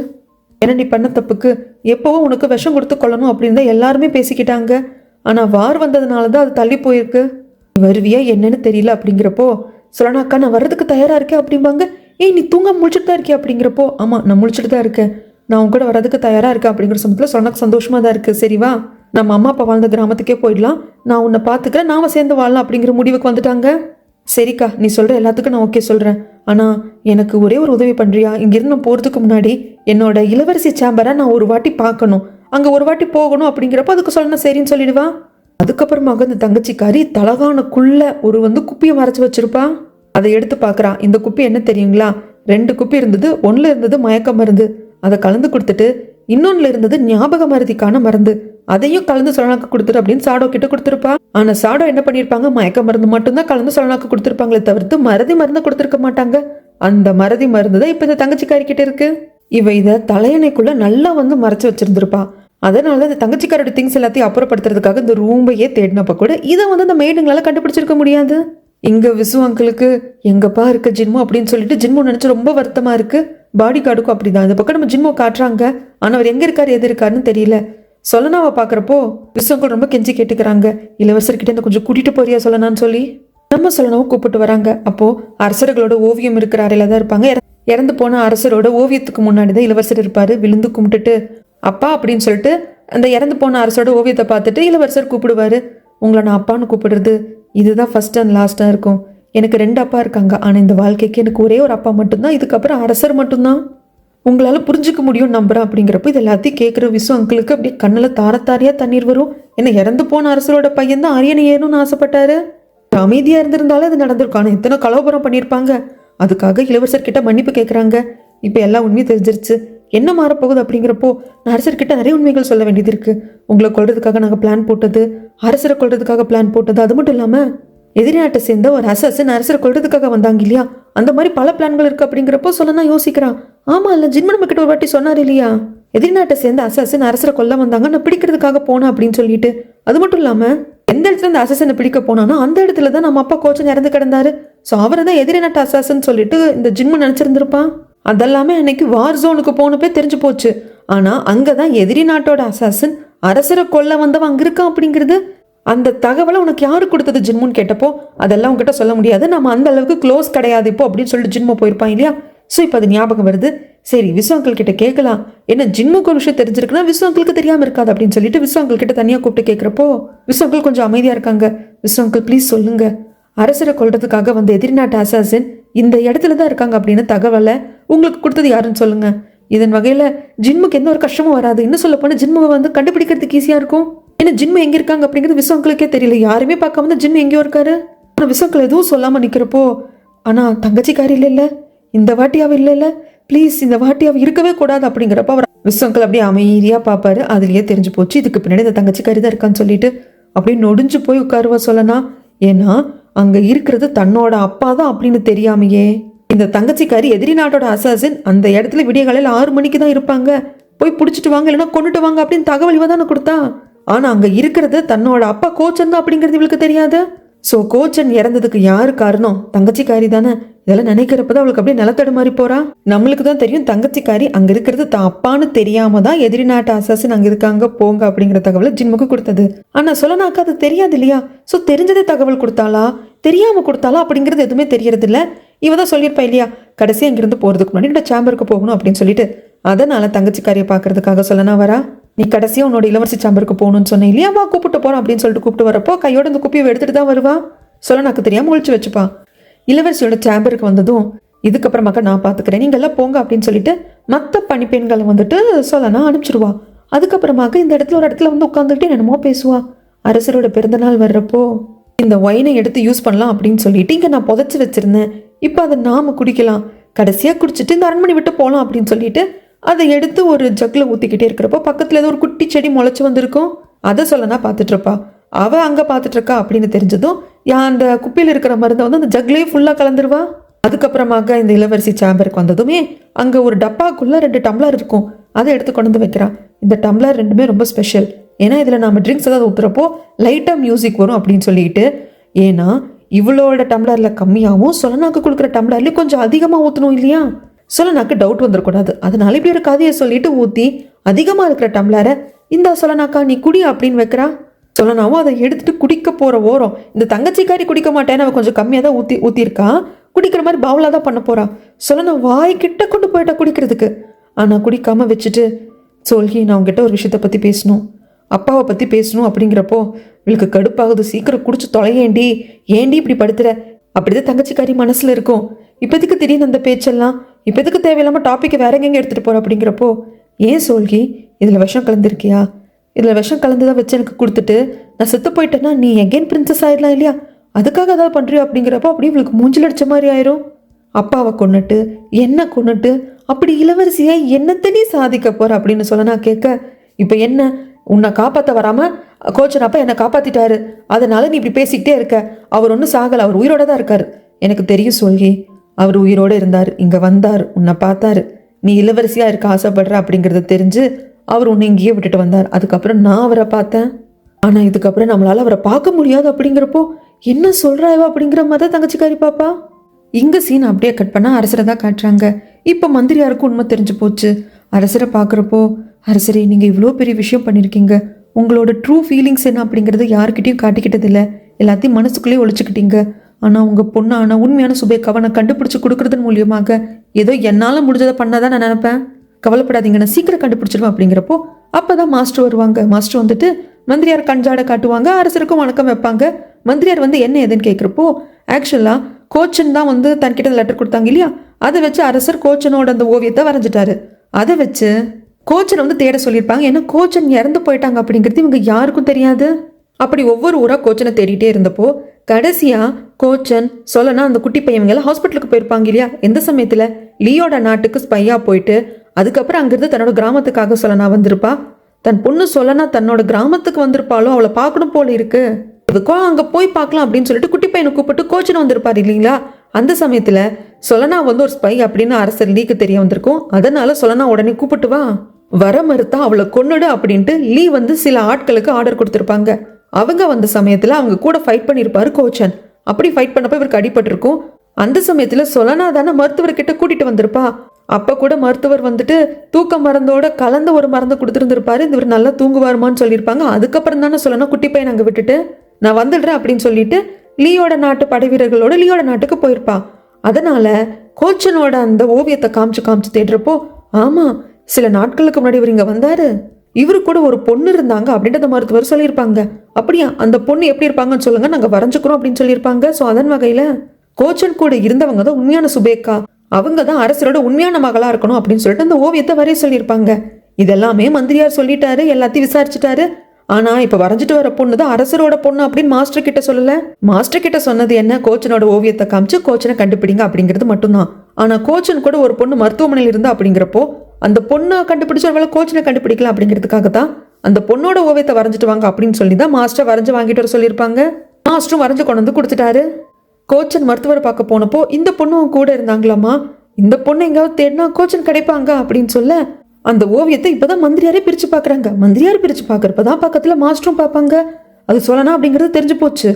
ஏன்னா நீ பண்ண தப்புக்கு எப்போவோ உனக்கு விஷம் கொடுத்து கொள்ளணும் அப்படின்னு தான் எல்லாருமே பேசிக்கிட்டாங்க. ஆனால் வார் வந்ததுனால தான் அது தள்ளி போயிருக்கு. வருவியா என்னன்னு தெரியல அப்படிங்கிறப்போ சொல்லனாக்கா நான் வர்றதுக்கு தயாராக இருக்கேன் அப்படிம்பாங்க. ஏய், நீ தூங்க முழிச்சுட்டு தான் இருக்கே அப்படிங்கிறப்போ ஆமாம் நான் முழிச்சுட்டு தான் இருக்கேன், நான் உங்க கூட வர்றதுக்கு தயாராக இருக்கேன் அப்படிங்கிற சமயத்தில் சொல்லனாக்கு சந்தோஷமாக தான் இருக்குது. சரிவா, நம்ம அம்மா அப்பா வாழ்ந்த கிராமத்துக்கே போயிடலாம், நான் உன்னை பார்த்துக்கிறேன், நாம சேர்ந்து வாழலாம் அப்படிங்கிற முடிவுக்கு வந்துட்டாங்க. சரிக்கா, நீ சொல்கிற எல்லாத்துக்கும் நான் ஓகே சொல்கிறேன். ஆனால் எனக்கு ஒரே ஒரு உதவி பண்ணுறியா? இங்கேருந்து நான் போகிறதுக்கு முன்னாடி என்னோட இளவரசி சேம்பரை நான் ஒரு வாட்டி பார்க்கணும், அங்கே ஒரு வாட்டி போகணும் அப்படிங்கிறப்ப அதுக்கு சொல்லணும் சரின்னு சொல்லிடுவா. அதுக்கப்புறமாக இந்த தங்கச்சிக்காரி தலகானுக்குள்ள ஒரு குப்பியை மறைச்சு வச்சிருப்பா. அதை எடுத்து பார்க்குறான். இந்த குப்பி என்ன தெரியுங்களா? 2 குப்பி இருந்தது. ஒன்றில் இருந்தது மயக்க மருந்து, அதை கலந்து கொடுத்துட்டு இன்னொன்னுல இருந்தது ஞாபக மருதிக்கான மருந்து, அதையும் கலந்து சொல்லனாக்கு கொடுத்துரு அப்படின்னு சாடோ கிட்ட கொடுத்துருப்பா. ஆனா சாடோ என்ன பண்ணியிருப்பாங்க, மயக்க மருந்து மட்டும்தான் கலந்து சொல்லனாக்கு கொடுத்துருப்பாங்களே தவிர்த்து மறதி மருந்து கொடுத்துருக்க மாட்டாங்க. அந்த மறதி மருந்து தான் இப்ப இந்த தங்கச்சிக்காரி கிட்ட இருக்கு. இவ இதை தலையணைக்குள்ள நல்லா மறைச்சு வச்சிருந்திருப்பா. அதனால இந்த தங்கச்சிக்காரோட திங்ஸ் எல்லாத்தையும் அப்புறப்படுத்துறதுக்காக இந்த ரூம்பையே தேடினப்ப கூட இதை அந்த மெய்டுங்களால கண்டுபிடிச்சிருக்க முடியாது. இங்க விசு அங்கிளுக்கு எங்கப்பா இருக்க ஜின்மு அப்படின்னு சொல்லிட்டு ஜின்மு நினைச்சு ரொம்ப வருத்தமா இருக்கு. பாடி கார்டுக்கும் அப்படிதான். இந்த பக்கம் நம்ம ஜின்மு காட்டுறாங்க, ஆனா அவர் எங்க இருக்காரு எது இருக்காருன்னு தெரியல. சொல்லனாவை பாக்குறப்போ விசு அங்கிள் ரொம்ப கெஞ்சி கேட்டுக்கிறாங்க, இளவரசர்கிட்ட என்ன கொஞ்சம் கூட்டிட்டு போறியா சொல்லனான்னு சொல்லி. நம்ம சொல்லனாவும் கூப்பிட்டு வராங்க. அப்போ அரசர்களோட ஓவியம் இருக்கிற அறையில தான் இருப்பாங்க. இறந்து போன அரசரோட ஓவியத்துக்கு முன்னாடிதான் இளவரசர் இருப்பாரு. விழுந்து கும்பிட்டுட்டு அப்பா அப்படின்னு சொல்லிட்டு அந்த இறந்து போன அரசோட ஓவியத்தை பார்த்துட்டு இளவரசர் கூப்பிடுவாரு. உங்களை நான் அப்பான்னு கூப்பிடுறது இதுதான் ஃபர்ஸ்ட் அண்ட் லாஸ்ட்டாக இருக்கும். எனக்கு 2 அப்பா இருக்காங்க, ஆனால் இந்த வாழ்க்கைக்கு எனக்கு ஒரே ஒரு அப்பா மட்டும்தான், இதுக்கப்புறம் அரசர் மட்டும்தான். உங்களால் புரிஞ்சுக்க முடியும் நம்புறேன் அப்படிங்கிறப்போ இது எல்லாத்தையும் கேட்குற விசு அங்கிளுக்கு அப்படியே கண்ணில் தாரத்தாரியாக தண்ணீர் வரும். ஏன்னா இறந்து போன அரசரோட பையன் தான் அரியணை ஏறணும்னு ஆசைப்பட்டாரு. அமைதியாக இருந்திருந்தாலும் அது நடந்திருக்கும். ஆனால் இத்தனை கலவரம் பண்ணியிருப்பாங்க. அதுக்காக இளவரசர்கிட்ட மன்னிப்பு கேட்குறாங்க. இப்போ எல்லாம் உண்மையும் தெரிஞ்சிருச்சு. என்ன மாறப்போகுது அப்படிங்கிறப்போ நான் அரசர்கிட்ட நிறைய உண்மைகள் சொல்ல வேண்டியது இருக்கு. உங்களை கொல்றதுக்காக நாங்கள் பிளான் போட்டது, அரசரை கொல்றதுக்காக பிளான் போட்டது, அது மட்டும் இல்லாமல் எதிரி நாட்டை சேர்ந்த ஒரு அசஸின் அரசரை கொல்றதுக்காக வந்தாங்க இல்லையா, அந்த மாதிரி பல பிளான்கள் இருக்கு அப்படிங்கிறப்போ சொல்லனா யோசிக்கிறான். ஆமா இல்ல, ஜின்ம நம்ம கிட்ட ஒரு வாட்டி சொன்னார் இல்லையா, எதிரி நாட்டை சேர்ந்த அசஸின் அரசரை கொல்ல வந்தாங்க, நான் பிடிக்கிறதுக்காக போனேன் அப்படின்னு சொல்லிட்டு. அது மட்டும் இல்லாம எந்த இடத்துல இந்த அசஸனை பிடிக்க போனானோ அந்த இடத்துல தான் நம்ம அப்பா கோச்சன் இறந்து கிடந்தாரு. ஸோ அவரை தான் எதிரி நாட்டு அசஸன் சொல்லிட்டு இந்த ஜின்ம நினைச்சிருந்திருப்பான். அதெல்லாமே அன்னைக்கு வார் ஜோனுக்கு போனப்பே தெரிஞ்சு போச்சு. ஆனா அங்கதான் எதிரி நாட்டோட அசாசன் அரசரை கொல்ல வந்தவன் அங்க இருக்கான் அப்படிங்கிறது. அந்த தகவலை உனக்கு யாரு கொடுத்தது ஜின்முன்னு கேட்டப்போ அதெல்லாம் உங்ககிட்ட சொல்ல முடியாது, நம்ம அந்த அளவுக்கு க்ளோஸ் கிடையாது இப்போ அப்படின்னு சொல்லிட்டு ஜின்மோ போயிருப்பான் இல்லையா. ஸோ இப்போ அது ஞாபகம் வருது. சரி விஸ்வ அங்கிள் கிட்ட கேட்கலாம், என்ன ஜின்முக்கு ஒரு விஷயம் தெரிஞ்சிருக்குன்னா விஸ்வ அங்கிளுக்கு தெரியாம இருக்காது அப்படின்னு சொல்லிட்டு விஸ்வ அங்கிள் கிட்ட தனியாக கூப்பிட்டு கேட்குறப்போ விஸ்வ அங்கிள் கொஞ்சம் அமைதியா இருக்காங்க. விஸ்வ அங்கிள் ப்ளீஸ் சொல்லுங்க, அரசரை கொல்றதுக்காக வந்த எதிரி நாட்டு அசாசின் இந்த இடத்துல தான் இருக்காங்க அப்படின்னு தகவலை உங்களுக்கு கொடுத்தது யாருன்னு சொல்லுங்க. இதன் வகையில ஜின்முக்கு எந்த ஒரு கஷ்டமும் வராது. இன்னும் சொல்ல போனா ஜின்முவை வந்து கண்டுபிடிக்கிறதுக்கு ஈஸியா இருக்கும். ஏன்னா ஜின்மு எங்க இருக்காங்க அப்படிங்கிறது விஸ்வ அங்கிளுக்கே தெரியல. யாருமே பார்க்காம தான் ஜின்மு எங்கேயோ இருக்காரு. ஆனா விஸ்வ அங்கிள் எதுவும் சொல்லாம நிக்கிறப்போ, ஆனா தங்கச்சிக்காரி இல்ல இந்த வாட்டியாவ இல்ல ப்ளீஸ் இந்த வாட்டியாவ இருக்கவே கூடாது அப்படிங்கிறப்ப அவர் விஸ்வ அங்கிள் அப்படியே அமைதியா பார்ப்பாரு. அதுலயே தெரிஞ்சு போச்சு இதுக்கு பின்னாடி இந்த தங்கச்சிக்காரி தான் இருக்கான்னு சொல்லிட்டு அப்படியே நொடிஞ்சு போய் உட்காருவா சொல்லனா. ஏன்னா அங்க இருக்கிறது தன்னோட அப்பா தான் அப்படின்னு தெரியாமையே இந்த தங்கச்சிக்காரி எதிரி நாட்டோட அசாசின் அந்த இடத்துல விடிய காலையில் 6 மணிக்கு தான் இருப்பாங்க, போய் பிடிச்சிட்டு வாங்க இல்லைன்னா கொண்டுட்டு வாங்க அப்படின்னு தகவல் இவ தானே கொடுத்தா. ஆனா அங்க இருக்கிறது தன்னோட அப்பா கோச்சன் தான் அப்படிங்கிறது இவளுக்கு தெரியாது. ஸோ கோச்சன் இறந்ததுக்கு யாரு காரணம்? தங்கச்சிக்காரி தானே. இதெல்லாம் நினைக்கிறப்பதான் அவளுக்கு அப்படியே நிலத்தடு மாதிரி போறா. நம்மளுக்கு தான் தெரியும் தங்கச்சிக்காரி அங்க இருக்கிறது தான் அப்பான்னு தெரியாம தான் எதிரி நாட்டு அசாசின் அங்க இருக்காங்க போங்க அப்படிங்கிற தகவலை ஜின்முக்கு கொடுத்தது. ஆனா சொல்லனாக்கா அது தெரியாது இல்லையா. ஸோ தெரிஞ்சதே தகவல் கொடுத்தாளா தெரியாம கொடுத்தாளா அப்படிங்கிறது எதுவுமே தெரியறது இல்லை. இவ தான் சொல்லியிருப்பா இல்லையா, கடைசி அங்கிருந்து போறதுக்கு முன்னாடி என்னோட சேம்பருக்கு போகணும் அப்படின்னு சொல்லிட்டு. அதனால தங்கச்சிக்காரியை பாக்குறதுக்காக சொல்லனா வரா. நீ கடைசியா உன்னோட இளவரசி சேம்பருக்கு போகணும்னு சொன்னேன் இல்லையா, வா கூப்பிட்டு போறோம் அப்படின்னு சொல்லிட்டு கூப்பிட்டு வரப்போ கையோட இந்த குப்பியை எடுத்துட்டு தான் வருவா. சொல்லனாக்கு தெரியாம ஒழிச்சு வச்சுப்பா. இளவரசியோட சேம்பருக்கு வந்ததும் இதுக்கப்புறமாக்க நான் பாத்துக்கிறேன் நீங்க எல்லாம் போங்க அப்படின்னு சொல்லிட்டு மற்ற பணிப்பெண்களை வந்துட்டு சொல்லனா அனுப்பிச்சிருவா. அதுக்கப்புறமாக்க இந்த இடத்துல ஒரு இடத்துல வந்து உட்காந்துக்கிட்டு என்னமோ பேசுவா. அரசரோட பிறந்தநாள் வர்றப்போ இந்த ஒயினை எடுத்து யூஸ் பண்ணலாம் அப்படின்னு சொல்லிட்டு இங்க நான் புதைச்சி வச்சிருந்தேன், இப்போ அதை நாம குடிக்கலாம், கடைசியா குடிச்சிட்டு இந்த அரண்மனை விட்டு போகலாம் அப்படின்னு சொல்லிட்டு அதை எடுத்து ஒரு ஜக்கில் ஊற்றிக்கிட்டே இருக்கிறப்போ பக்கத்தில் ஏதோ ஒரு குட்டி செடி முளைச்சி வந்திருக்கும். அதை சொல்லனா பார்த்துட்டு இருப்பா. அவள் அங்கே பார்த்துட்டு இருக்கா அப்படின்னு தெரிஞ்சதும் அந்த குப்பியில் இருக்கிற மருந்தை வந்து அந்த ஜக்லேயே ஃபுல்லாக கலந்துருவா. அதுக்கப்புறமாக இந்த இளவரசி சேம்பருக்கு வந்ததுமே அங்கே ஒரு டப்பாக்குள்ளே 2 டம்ளர் இருக்கும், அதை எடுத்து கொண்டு வந்து வைக்கிறான். இந்த டம்ளர் ரெண்டுமே ரொம்ப ஸ்பெஷல். ஏன்னா இதில் நம்ம ட்ரிங்க்ஸ் ஏதாவது ஊற்றுறப்போ லைட்டாக மியூசிக் வரும் அப்படின்னு சொல்லிட்டு. ஏன்னா இவளோட டம்ளரில் கம்மியாகவும் சொல்லனாக்கு கொடுக்குற டம்ளர்லேயும் கொஞ்சம் அதிகமாக ஊற்றணும் இல்லையா. சொல்லனாக்கு டவுட் வந்துடக்கூடாது. அதனால இப்படி ஒரு கதையை சொல்லிட்டு ஊற்றி அதிகமாக இருக்கிற டம்ளரை இந்த சொல்லனாக்கா நீ குடி அப்படின்னு வைக்கிறா. சொல்லனாவும் அதை எடுத்துட்டு குடிக்க போகிற ஓரம் இந்த தங்கச்சிக்காரி குடிக்க மாட்டேன்னு அவள் கொஞ்சம் கம்மியாக தான் ஊற்றிருக்கா. குடிக்கிற மாதிரி பவுலாக தான் பண்ண போறா. சொல்லனா வாய் கிட்ட கொண்டு போயிட்டா குடிக்கிறதுக்கு. ஆனால் குடிக்காம வச்சுட்டு சொல்கி நான் உங்ககிட்ட ஒரு விஷயத்தை பற்றி பேசணும், அப்பாவை பற்றி பேசணும் அப்படிங்கிறப்போ இவளுக்கு கடுப்பாகுது. சீக்கிரம் குடிச்சு தொலையேண்டி, ஏண்டி இப்படி படுத்துற அப்படிதான் தங்கச்சிக்காரி மனசில் இருக்கும். இப்போதுக்கு திடீர்னு அந்த பேச்செல்லாம், இப்போதுக்கு தேவையில்லாமல் டாப்பிக்கை வேற எங்கெங்கே எடுத்துகிட்டு போகிற அப்படிங்கிறப்போ ஏன் சொல்கி இதில் விஷம் கலந்துருக்கியா, இதில் விஷம் கலந்து தான் வச்சு எனக்கு கொடுத்துட்டு நான் செத்து போயிட்டேன்னா நீ எகெயின் பிரின்சஸ் ஆயிடலாம் இல்லையா, அதுக்காக ஏதாவது பண்ணுறியோ அப்படிங்கிறப்போ அப்படி இவளுக்கு மூஞ்சில் அடிச்ச மாதிரி ஆயிரும். அப்பாவை கொண்டுட்டு என்ன கொண்டுட்டு அப்படி இளவரசியை என்னத்தனி சாதிக்க போற அப்படின்னு சொல்ல நான் கேட்க, இப்போ என்ன உன்னை காப்பாற்ற வராமல் கோச்சன் அப்பா என்னை காப்பாற்றிட்டாரு, அதனால நீ இப்படி பேசிக்கிட்டே இருக்க, அவர் ஒன்றும் சாகலை, அவர் உயிரோட தான் இருக்காரு. எனக்கு தெரியும் சொல்கி, அவர் உயிரோடு இருந்தார், இங்கே வந்தார், உன்னை பார்த்தாரு, நீ இளவரசியாக இருக்க ஆசைப்படுற அப்படிங்கிறத தெரிஞ்சு அவர் உன்னை இங்கேயே விட்டுட்டு வந்தார். அதுக்கப்புறம் நான் அவரை பார்த்தேன். ஆனால் இதுக்கப்புறம் நம்மளால் அவரை பார்க்க முடியாது அப்படிங்கிறப்போ என்ன சொல்கிறாயவா அப்படிங்கிற மாதிரி தான் தங்கச்சிக்காரி பாப்பா. இங்கே சீன் அப்படியே கட் பண்ணால் அரசரை தான் காட்டுறாங்க. இப்போ மந்திரியாருக்கும் உண்மை தெரிஞ்சு போச்சு. அரசரை பார்க்குறப்போ, அரசரே நீங்கள் இவ்வளோ பெரிய விஷயம் பண்ணியிருக்கீங்க, உங்களோட ட்ரூ ஃபீலிங்ஸ் என்ன அப்படிங்கிறது யாருக்கிட்டையும் காட்டிக்கிட்டது இல்லை, எல்லாத்தையும் மனசுக்குள்ளேயே ஒழிச்சுக்கிட்டீங்க. ஆனால் உங்கள் பொண்ணான உண்மையான சுபேக்காவை நான் கண்டுபிடிச்சி கொடுக்கறதன் மூலியமாக ஏதோ என்னால் முடிஞ்சதை பண்ணாதான் நான் நினைப்பேன். கவலைப்படாதீங்க, நான் சீக்கிரம் கண்டுபிடிச்சிடுவேன் அப்படிங்கிறப்போ அப்போ தான் மாஸ்டர் வருவாங்க. மாஸ்டர் வந்துட்டு மந்திரியார் கஞ்சாட காட்டுவாங்க, அரசருக்கும் வணக்கம் வைப்பாங்க. மந்திரியார் வந்து என்ன ஏதுன்னு கேட்குறப்போ ஆக்சுவலாக கோச்சன் தான் வந்து தன்கிட்ட லெட்டர் கொடுத்தாங்க இல்லையா, அதை வச்சு அரசர் கோச்சனோட அந்த ஓவியத்தை வரைஞ்சிட்டாரு. அதை வச்சு கோச்சனை வந்து தேட சொல்லியிருப்பாங்க. ஏன்னா கோச்சன் இறந்து போயிட்டாங்க அப்படிங்கிறது இவங்க யாருக்கும் தெரியாது. அப்படி ஒவ்வொரு ஊராக கோச்சனை தேடிட்டே இருந்தப்போ கடைசியாக கோச்சன் சொல்லனா அந்த குட்டி பையன்கள் ஹாஸ்பிட்டலுக்கு போயிருப்பாங்க இல்லையா. எந்த சமயத்தில் லியோட நாட்டுக்கு ஸ்பையாக போயிட்டு அதுக்கப்புறம் அங்கிருந்து தன்னோட கிராமத்துக்காக சொலனா வந்திருப்பா. தன் பொண்ணு சொலனா தன்னோட கிராமத்துக்கு வந்திருப்பாளோ, அவளை பார்க்கணும் போல இருக்கு. அதுக்கும் அங்க போய் பார்க்கலாம் அப்படின்னு சொல்லிட்டு குட்டி பையனை கூப்பிட்டு கோச்சன் வந்திருப்பாரு இல்லைங்களா. அந்த சமயத்துல சொலனா வந்து ஒரு ஸ்பை அப்படின்னு அரசர் லீக்கு தெரிய வந்திருக்கும். அதனால சொலனா உடனே கூப்பிட்டு வர மறுத்தா அவளை கொன்னுடு அப்படின்ட்டு லீ வந்து சில ஆட்களுக்கு ஆர்டர் கொடுத்துருப்பாங்க. அவங்க வந்த சமயத்துல அவங்க கூட ஃபைட் பண்ணியிருப்பாரு கோச்சன். அப்படி ஃபைட் பண்ணப்ப இவருக்கு அடிபட்டிருக்கும். அந்த சமயத்துல சொலனா தானே மருத்துவர்கிட்ட கூட்டிட்டு வந்திருப்பா. அப்ப கூட மருத்துவர் வந்துட்டு தூக்க மருந்தோட கலந்த ஒரு மருந்து கொடுத்துருந்துருப்பாரு. இவர் நல்லா தூங்குவாருமான்னு சொல்லியிருப்பாங்க. அதுக்கப்புறம் தானே சொலனா குட்டி பையன் அங்கே விட்டுட்டு நான் வந்துடுறேன் அப்படின்னு சொல்லிட்டு லீயோட நாட்டு படை வீரர்களோட லீயோட நாட்டுக்கு போயிருப்பா. அதனால கோச்சனோட அந்த ஓவியத்தை காமிச்சு தேடுறப்போ, ஆமா சில நாட்களுக்கு முன்னாடி இவர் இங்க வந்தாரு, இவரு கூட ஒரு பொண்ணு இருந்தாங்க அப்படின்றத மருத்துவர் சொல்லியிருப்பாங்க. அப்படியா, அந்த பொண்ணு எப்படி இருப்பாங்கன்னு சொல்லுங்க, நாங்க வரைஞ்சுக்கிறோம் அப்படின்னு சொல்லியிருப்பாங்க. ஸோ அதன் வகையில கோச்சன் கூட இருந்தவங்க தான் உண்மையான சுபேக்கா, அவங்க தான் அரசரோட உண்மையான மகளா இருக்கணும் அப்படின்னு சொல்லிட்டு அந்த ஓவியத்தை வரைய சொல்லியிருப்பாங்க. இதெல்லாமே மந்திரியார் சொல்லிட்டாரு, எல்லாத்தையும் விசாரிச்சுட்டாரு. ஆனா இப்ப வரைஞ்சிட்டு வர பொண்ணு தான் அரசரோட பொண்ணு அப்படின்னு மாஸ்டர் கிட்ட சொல்லல. மாஸ்டர் கிட்ட சொன்னது என்ன, கோச்சனோட ஓவியத்தை காமிச்சு கோச்சனை கண்டுபிடிங்க அப்படிங்கிறது மட்டும்தான். ஆனா கோச்சன் கூட ஒரு பொண்ணு மருத்துவமனையில் இருந்தா அப்படிங்கிறப்போ அந்த பொண்ணை கண்டுபிடிச்சு ஒருவேளை கோச்சனை கண்டுபிடிக்கலாம் அப்படிங்கிறதுக்காக தான் அந்த பொண்ணோட ஓவியத்தை வரைஞ்சிட்டு வாங்க அப்படின்னு சொல்லி தான் மாஸ்டர் வரைஞ்சு வாங்கிட்டு வர சொல்லியிருப்பாங்க. மாஸ்டரும் வரைஞ்சு கொண்டு வந்து கொடுத்துட்டாரு. கோச்சன் மருத்துவரை பார்க்க போனப்போ இந்த பொண்ணும் கூட இருந்தாங்களாமா. இந்த பொண்ணு எங்காவது தேடினா கோச்சன் கிடைப்பாங்க அப்படின்னு சொல்ல அந்த ஓவியத்தை இப்பதான் மந்திரியாரே பிரிச்சு பாக்குறாங்க. மந்திரியார் பிரிச்சு பாக்குறப்பதான் பக்கத்துல மாஸ்டரும் பார்ப்பாங்க. அது சொல்லணும் அப்படிங்கிறது தெரிஞ்சு போச்சு.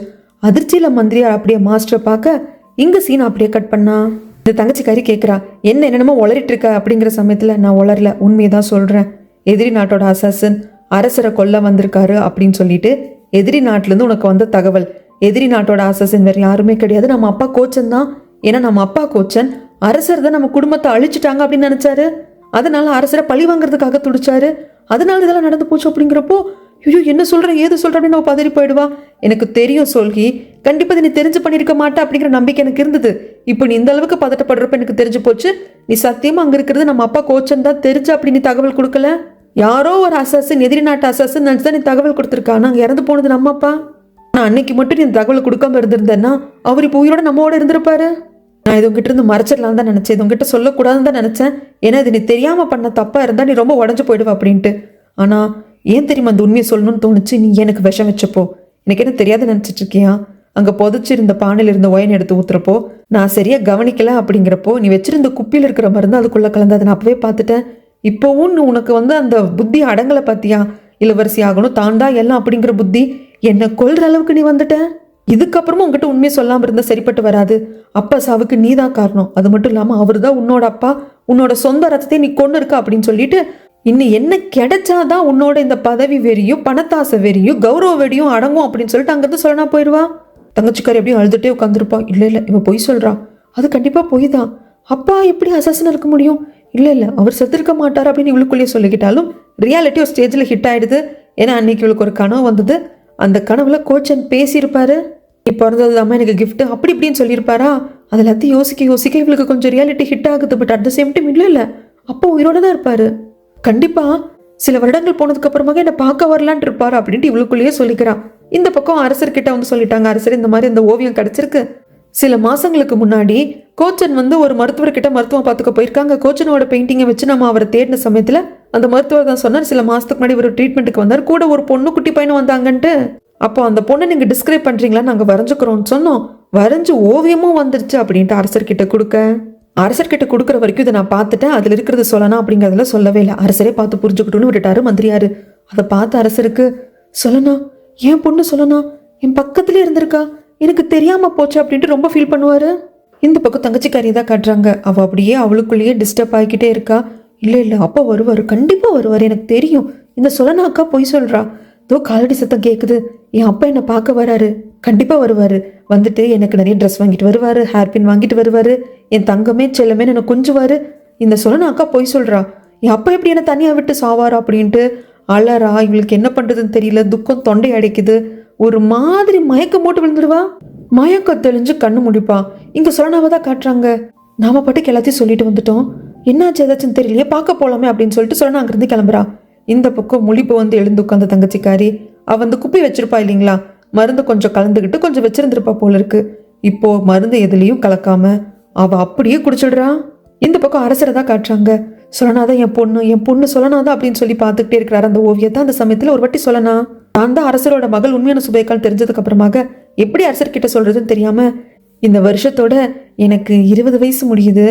அதிர்ச்சியில மந்திரியார் அப்படியே மாஸ்டரை பார்க்க இங்க சீன் அப்படியே கட் பண்ணா. இந்த தங்கச்சிக்காரி கேட்குறா, என்னென்னமோ உளறிட்டு இருக்க அப்படிங்கிற சமயத்தில் நான் உளரல, உண்மையை தான் சொல்கிறேன். எதிரி நாட்டோட அசாசன் அரசரை கொல்ல வந்திருக்காரு அப்படின்னு சொல்லிட்டு எதிரி நாட்டிலேருந்து உனக்கு வந்த தகவல். எதிரி நாட்டோட அசாசன் வேறு யாருமே கிடையாது, நம்ம அப்பா கோச்சன் தான். ஏன்னா நம்ம அப்பா கோச்சன் அரசர் தான் நம்ம குடும்பத்தை அழிச்சிட்டாங்க அப்படின்னு நினச்சாரு. அதனால அரசரை பழி வாங்குறதுக்காக துடிச்சாரு. அதனால இதெல்லாம் நடந்து போச்சு அப்படிங்கிறப்போ, ஐயோ என்ன சொல்ற ஏது சொல்ற அப்படின்னு நம்ம பதறி போயிடுவா. எனக்கு தெரியும் சொல்கி, கண்டிப்பா நீ தெரிஞ்சு பண்ணிருக்க மாட்டா அப்படிங்கிற நம்பிக்கை எனக்கு இருந்தது. இப்போ நீ இந்த அளவுக்கு பதட்டப்படுறப்ப எனக்கு தெரிஞ்சு போச்சு. நீ சத்தியமா அங்க இருக்கிறது நம்ம அப்பா கோச்சன் தான் தெரிஞ்சு அப்படி நீ தகவல் கொடுக்கல. யாரோ ஒரு அசாசன், எதிரி நாட்டு அசாசன் நினைச்சுதான் நீ தகவல் கொடுத்துருக்கா. நாங்க இறந்து போனது நம்ம அப்பா. நான் அன்னைக்கு மட்டும் நீ தகவல் கொடுக்காம இருந்திருந்தேன்னா அவர் இப்போ உயிரோட நம்மோட இருந்திருப்பாரு. நான் இது உங்ககிட்ட இருந்து மறைச்சிடலாம் தான் நினைச்சேன், இது உங்ககிட்ட சொல்லக்கூடாதுன்னு தான் நினைச்சேன். ஏன்னா இது நீ தெரியாம பண்ண தப்பா இருந்தா நீ ரொம்ப உடஞ்சு போயிடுவ அப்படின்ட்டு. ஆனா ஏன் தெரியுமா அந்த உண்மையை சொல்லணும்னு தோணுச்சு, நீ எனக்கு விஷம் வச்சப்போ. எனக்கு என்ன தெரியாது நினைச்சிட்டு இருக்கியா? அங்க புதைச்சிருந்த பானையில இருந்த ஒயின் எடுத்து ஊத்துறப்போ நான் சரியா கவனிக்கல அப்படிங்கிறப்போ நீ வச்சிருந்த குப்பியில் இருக்கிற மருந்து அதுக்குள்ள கலந்து அதை நான் அப்பவே பார்த்துட்டேன். இப்போவும் உனக்கு அந்த புத்தி அடங்கலை பார்த்தியா? இளவரசி ஆகணும் தான் தான் எல்லாம் அப்படிங்கிற புத்தி என்னை கொல்ற அளவுக்கு நீ வந்துட்ட. இதுக்கப்புறமும் உங்ககிட்ட உண்மையை சொல்லாம இருந்தா சரிப்பட்டு வராது. அப்பா சாவுக்கு நீ தான் காரணம். அது மட்டும் இல்லாம அவரு தான் உன்னோட அப்பா, உன்னோட சொந்த ரத்தத்தை நீ கொண்டு இருக்க அப்படின்னு சொல்லிட்டு இன்னும் என்ன கிடைச்சாதான் உன்னோட இந்த பதவி வெறியும் பணத்தாசை வெறியும் கௌரவ வெறியும் அடங்கும் அப்படின்னு சொல்லிட்டு அங்கிருந்து சொல்லனா போயிடுவா. தங்கச்சிக்காரி எப்படியும் அழுதுட்டே உட்காந்துருப்பா. இல்ல இவ பொய் சொல்றா, அது கண்டிப்பா பொய் தான். அப்பா எப்படி அசாசனா இருக்க முடியும்? இல்ல அவர் செத்துருக்க மாட்டார் அப்படின்னு இவளுக்குள்ளேயே சொல்லிக்கிட்டாலும் ரியாலிட்டி ஒரு ஸ்டேஜில் ஹிட் ஆயிடுது. ஏன்னா அன்னைக்கு இவளுக்கு ஒரு கனவு வந்தது. அந்த கனவுல கோச்சன் பேசியிருப்பாரு, நீ பிறந்தது அம்மா எனக்கு கிஃப்ட் அப்படி இப்படின்னு சொல்லியிருப்பாரா. அது எல்லாத்தையும் யோசிக்க இவளுக்கு கொஞ்சம் ரியாலிட்டி ஹிட் ஆகுது. But at the same time இல்ல அப்போ உயிரோட தான் இருப்பாரு. கண்டிப்பா சில வருடங்கள் போனதுக்கு அப்புறமாக என்ன பார்க்க வரலான் இருப்பாரு அப்படின்ட்டு இவளுக்குள்ளேயே சொல்லிக்கிறான். இந்த பக்கம் அரசர்கிட்ட சொல்லிட்டாங்க, அரசர் இந்த மாதிரி இந்த ஓவியம் கிடைச்சிருக்கு. சில மாசங்களுக்கு முன்னாடி கோச்சன் ஒரு மருத்துவர்கிட்ட மருத்துவம் பார்த்துக்க போயிருக்காங்க. கோச்சனோட பெயிண்டிங்கை வச்சு நம்ம அவரை தேடின சமயத்துல அந்த மருத்துவர் தான் சொன்னார், சில மாசத்துக்கு முன்னாடி ஒரு ட்ரீட்மெண்ட்டுக்கு வந்தார், கூட ஒரு பொண்ணு குட்டி பையனும் வந்தாங்கன்ட்டு. அப்போ அந்த பொண்ணை நீங்க டிஸ்கிரைப் பண்றீங்களா, நாங்க வரைஞ்சுக்கிறோம்னு சொன்னோம். வரைஞ்சு ஓவியமும் வந்துருச்சு அப்படின்ட்டு அரசர்கிட்ட கொடுக்குற வரைக்கும் இதை நான் பார்த்துட்டேன், அதுல இருக்கிறது சொல்லணும் அப்படிங்கிறதுல சொல்லவே இல்லை. அரசரே பார்த்து புரிஞ்சுக்கிட்டுன்னு விட்டுட்டாரு மந்திரியாரு. அதை பார்த்து அரசருக்கு சொல்லணும், என் பொண்ணு சொல்லணும் என் பக்கத்துலேயே இருந்திருக்கா, எனக்கு தெரியாம போச்சு அப்படின்ட்டு ரொம்ப ஃபீல் பண்ணுவாரு. இந்த பக்கம் தங்கச்சிக்காரியை தான் காட்டுறாங்க. அவள் அப்படியே அவளுக்குள்ளேயே டிஸ்டர்ப் ஆகிக்கிட்டே இருக்கா. இல்லை அப்பா வருவார், கண்டிப்பாக வருவார், எனக்கு தெரியும். இந்த சொல்லனாக்கா பொய் சொல்கிறா. தோ காலடி சத்தம் கேட்குது, என் அப்பா என்னை பார்க்க வராரு, கண்டிப்பாக வருவார். வந்துட்டு எனக்கு நிறைய ட்ரெஸ் வாங்கிட்டு வருவார், ஹேர்பின் வாங்கிட்டு வருவார், என் தங்கமே செல்லமே எனக்கு கொஞ்சுவார். இந்த சொல்லனாக்கா பொய் சொல்கிறா, என் அப்பா எப்படி என்னை தனியாக விட்டு சாவாரா அப்படின்ட்டு அலறா. இவளுக்கு என்ன பண்ணுறதுன்னு தெரியல, துக்கம் தொண்டை அடைக்குது, ஒரு மாதிரி மயக்கம் போட்டு விழுந்துடுவா. மயக்கம் தெளிஞ்சு கண்ணு முடிப்பா. இங்க சொல்லனாவ தான் காட்டுறாங்க. நாம பாட்டுக்கு எல்லாத்தையும் சொல்லிட்டு வந்துட்டோம், என்னாச்சு ஏதாச்சும் தெரியலையே, பார்க்க போலாமே அப்படின்னு சொல்லிட்டு சொன்னா அங்கிருந்து கிளம்புறா. இந்த பக்கம் முழிப்பு எழுந்து உட்காந்த தங்கச்சிக்காரி அவ குப்பி வச்சிருப்பா இல்லைங்களா, மருந்து கொஞ்சம் கலந்துக்கிட்டு கொஞ்சம் வச்சிருந்திருப்பா போல இருக்கு. இப்போ மருந்து எதுலையும் கலக்காம அவ அப்படியே குடிச்சிடுறா. இந்த பக்கம் அரசரை தான் காட்டுறாங்க. சொலனாதான் என் பொண்ணு சொலனாதான் அப்படின்னு சொல்லி பார்த்துக்கிட்டே இருக்கிறாரு அந்த ஓவியத்தை. அந்த சமயத்தில் ஒரு வாட்டி சொலனா நான் தான் அரசரோட மகள் உண்மையான சுபேக்கால் தெரிஞ்சதுக்கு அப்புறமாக எப்படி அரசர்கிட்ட சொல்றதுன்னு தெரியாம இந்த வருஷத்தோட எனக்கு 20 வயசு முடியுது,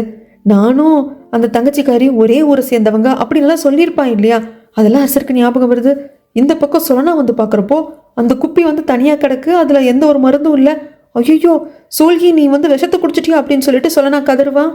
நானும் அந்த தங்கச்சிக்காரி ஒரே ஊரை சேர்ந்தவங்க அப்படின்லாம் சொல்லியிருப்பான் இல்லையா, அதெல்லாம் அரசருக்கு ஞாபகம் வருது. இந்த பக்கம் சொலனா வந்து பார்க்குறப்போ அந்த குப்பி வந்து தனியாக கிடக்கு, அதில் எந்த ஒரு மருந்தும் இல்லை. ஐயோ சூழ்கி நீ வந்து விஷத்தை குடிச்சிட்டியா அப்படின்னு சொல்லிட்டு சொலனா கதறுவான்.